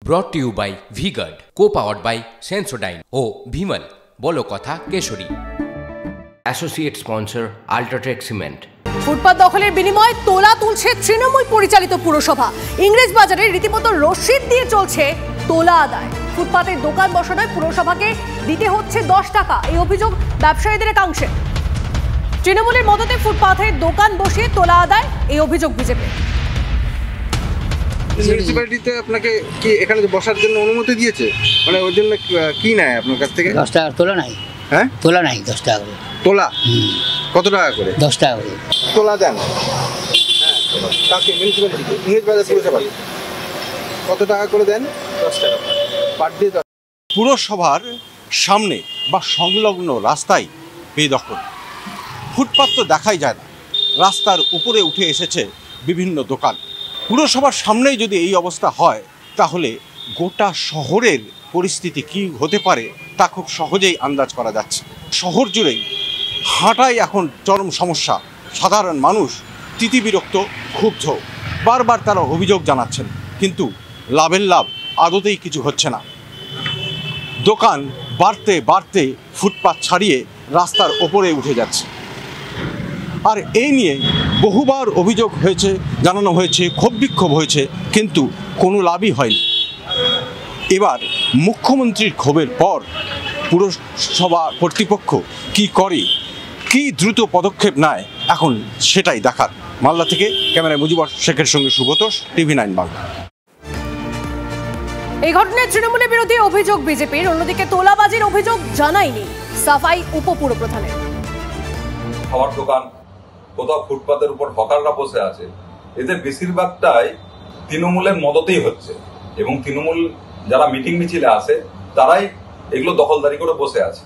ব্রট to you by V-Guard, co-powered by Sensodyne ও ভিমল বলো কথা Kesari. Associate sponsor UltraTech cement. Footpath দখলের বিনিময়ে তোলা তুলছে তৃণমূল পরিচালিত পুরসভা। ইংরেজ বাজারে রীতিমতো রসিদ দিয়ে চলছে তোলা আদায়। ফুটপাতের দোকান বসানোয় পুরসভাকে দিতে হচ্ছে 10 টাকা, এই অভিযোগ ব্যবসায়ীদের একাংশে। তৃণমূলের মদতে ফুটপাতের দোকান বসিয়ে তোলা আদায়, এই অভিযোগ বিজেপি। মিউনিসিপ্যালিটিতে আপনাকে কি এখানে বসার জন্য অনুমতি দিয়েছে? মানে ওর জন্য কি নেয় আপনার কাছ থেকে? 10 টাকা তোলা নাই। হ্যাঁ, তোলা নাই, 10 টাকা করে তোলা। কত টাকা করে? 10 টাকা করে তোলা দেন। হ্যাঁ, কাকে? মিউনিসিপ্যালিটিতে, ইংরেজ বাজার পুরসভা। কত টাকা করে দেন? 10 টাকা পার ডে। পুরসভার সামনে বা সংলগ্ন রাস্তায় বেদখল। ফুটপাত তো দেখাই যায় না, রাস্তার উপরে উঠে এসেছে বিভিন্ন দোকান। পুরসভার সামনেই যদি এই অবস্থা হয় তাহলে গোটা শহরের পরিস্থিতি কি হতে পারে তা খুব সহজেই আন্দাজ করা যাচ্ছে। শহর জুড়েই হাঁটাই এখন চরম সমস্যা। সাধারণ মানুষ তিতিবিরক্ত, ক্ষুব্ধ, বারবার তারা অভিযোগ জানাচ্ছেন, কিন্তু লাভের লাভ আদতেই কিছু হচ্ছে না। দোকান বাড়তে বাড়তে ফুটপাত ছাড়িয়ে রাস্তার ওপরে উঠে যাচ্ছে। আর এই নিয়ে বহুবার অভিযোগ হয়েছে, জানানো হয়েছে, ক্ষোভ বিক্ষোভ হয়েছে, কিন্তু কোনো লাভই হয়নি। এবার মুখ্যমন্ত্রীর ক্ষোভের পর পুরসভা কর্তৃপক্ষ কি করে, কি দ্রুত পদক্ষেপ নেয়, এখন সেটাই দেখার। মালদা থেকে ক্যামেরায় মুজিবর শেখের সঙ্গে সুব্রত, TV9 বাংলা। এই ঘটনায় তৃণমূলের বিরুদ্ধে অভিযোগ বিজেপির, অন্যদিকে তোলাবাজির অভিযোগ জানায়নি সাফাই উপপুরপ্রধানের। খাবার দোকান, কোথাও ফুটপাতের উপর হকাররা বসে আছে, এদের বেশিরভাগটাই তৃণমূলের মদতেই হচ্ছে, এবং তৃণমূল যারা মিটিং মিছিলে আসে তারাই এগুলো দখলদারি করে বসে আছে।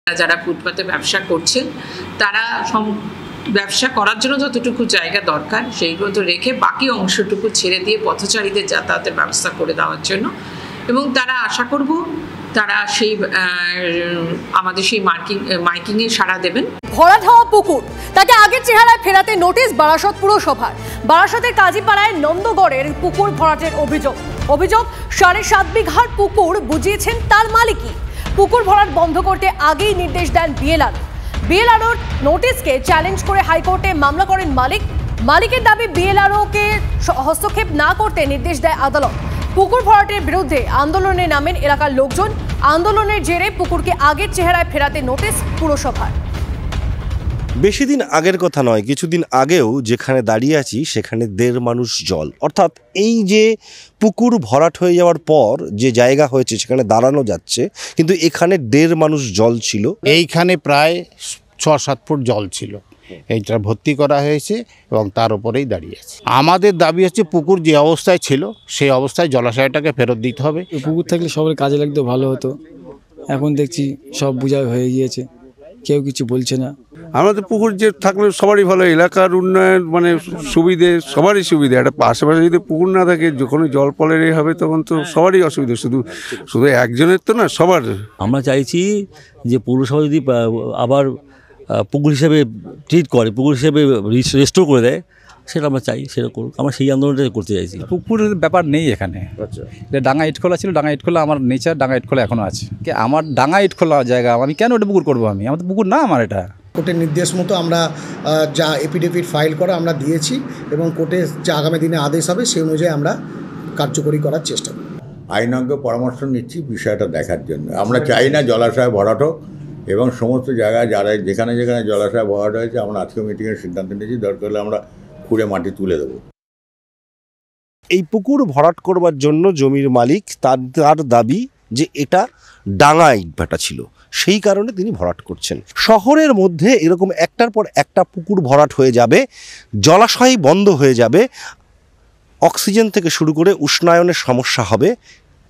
যারা ফুটপাতে ব্যবসা করছেন তারা ব্যবসা করার জন্য যতটুকু জায়গা দরকার সেইগুলো তো রেখে বাকি অংশটুকু ছেড়ে দিয়ে পথচারীদের যাতায়াতের ব্যবস্থা করে দেওয়ার জন্য, এবং তারা আশা করব তারা সেই আমাদের সেই মাইকিংয়ে সাড়া দেবেন। ভরাট হওয়া পুকুর, তাকে আগের চেহারায় ফেরাতে নোটিশ বারাসত পুরসভার। বারাসতের কাজীপাড়ায় নন্দগড়ের পুকুর ভরাটের অভিযোগ 7.5 বিঘার পুকুর বুঝিয়েছেন তার মালিকই। পুকুর ভরাট বন্ধ করতে আগেই নির্দেশ দেন বিএলআরওর নোটিশকে চ্যালেঞ্জ করে হাইকোর্টে মামলা করেন মালিকের দাবি বিএলআরওকে হস্তক্ষেপ না করতে নির্দেশ দেয় আদালত। পুকুর ভরাটের বিরুদ্ধে আন্দোলনে নামেন এলাকার লোকজন। আন্দোলনের জেরে পুকুরকে আগের চেহারায় ফেরাতে নোটিশ পুরসভার। বেশি দিন আগের কথা নয়, কিছুদিন আগেও যেখানে দাঁড়িয়ে আছি সেখানে 1.5 মানুষ জল, অর্থাৎ এই যে পুকুর ভরাট হয়ে যাওয়ার পর যে জায়গা হয়েছে সেখানে দাঁড়ানো যাচ্ছে, কিন্তু এখানে 1.5 মানুষ জল ছিল। এইখানে প্রায় 6-7 ফুট জল ছিল, এইটা ভর্তি করা হয়েছে এবং তার উপরেই দাঁড়িয়ে আছে। আমাদের দাবি হচ্ছে পুকুর যে অবস্থায় ছিল সেই অবস্থায় জলাশয়টাকে ফেরত দিতে হবে। পুকুর থাকলে সবার কাজে লাগতো, ভালো হতো। এখন দেখছি সব বোঝা হয়ে গিয়েছে, কেউ কিছু বলছে না। আমাদের পুকুর যে থাকলে সবারই ভালো, এলাকার উন্নয়ন মানে সুবিধে, সবারই সুবিধা। একটা আশেপাশে যদি পুকুর না থাকে, যখন জল পলের হবে তখন তো সবারই অসুবিধা, শুধু একজনের তো না, সবার। আমরা চাইছি যে পৌরসভা যদি আবার পুকুর হিসেবে ট্রিট করে, পুকুর হিসেবে রেস্টোর করে দেয়, সেটা আমরা চাই, সেটা করুক। আমরা সেই আন্দোলনটা করতে চাইছি। পুকুরের ব্যাপার নেই এখানে। ডাঙ্গা ইটখোলা ছিল, ডাঙ্গা ইটখোলা আমার নেচার, ডাঙ্গা ইটখোলা এখনও আছে। আমার ডাঙ্গা ইটখোলা জায়গা, আমি কেন ওটা পুকুর করবো? আমার তো পুকুর না, আমার এটা। কোর্টের নির্দেশ মতো আমরা যা এফিডেভিট ফাইল করা আমরা দিয়েছি, এবং কোর্টের যে আগামী দিনে আদেশ হবে সেই অনুযায়ী আমরা কার্যকরী করার চেষ্টা করব। আইনজ্ঞ পরামর্শ নিচ্ছি বিষয়টা দেখার জন্য। আমরা চাই না জলাশয় ভরাট হোক, এবং সমস্ত জায়গায় যারা যেখানে জলাশয় ভরাট হয়েছে আমরা আজকে মিটিংয়ের সিদ্ধান্ত নিয়েছি, দরকার হলে আমরা খুঁড়ে মাটি তুলে দেবো। এই পুকুর ভরাট করবার জন্য জমির মালিক তার দাবি যে এটা ডাঙা ইটভাটা ছিল, সেই কারণে তিনি ভরাট করছেন। শহরের মধ্যে এরকম একটার পর একটা পুকুর ভরাট হয়ে যাবে, জলাশয় বন্ধ হয়ে যাবে, অক্সিজেন থেকে শুরু করে উষ্ণায়নের সমস্যা হবে,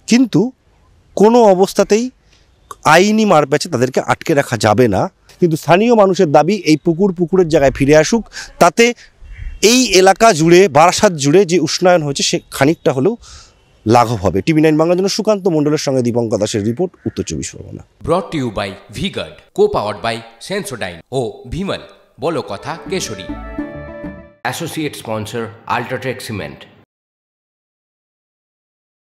কিন্তু কোনো অবস্থাতেই আইনি মারপ্যাচে তাদেরকে আটকে রাখা যাবে না। কিন্তু স্থানীয় মানুষের দাবি এই পুকুরের জায়গায় ফিরে আসুক, তাতে এই এলাকা জুড়ে, বারাসাত জুড়ে যে উষ্ণায়ন হয়েছে সে খানিকটা হলেও লাঘব হবে। TV9 বাংলার জন্য সুকান্ত মণ্ডলের সঙ্গে দীপঙ্কর দাসের রিপোর্ট, উত্তর 24 Pargana. Brought to you by V-Guard, co-powered by Sensodyne ও ভিমল বলো কথা Kesari. Associate sponsor UltraTech cement.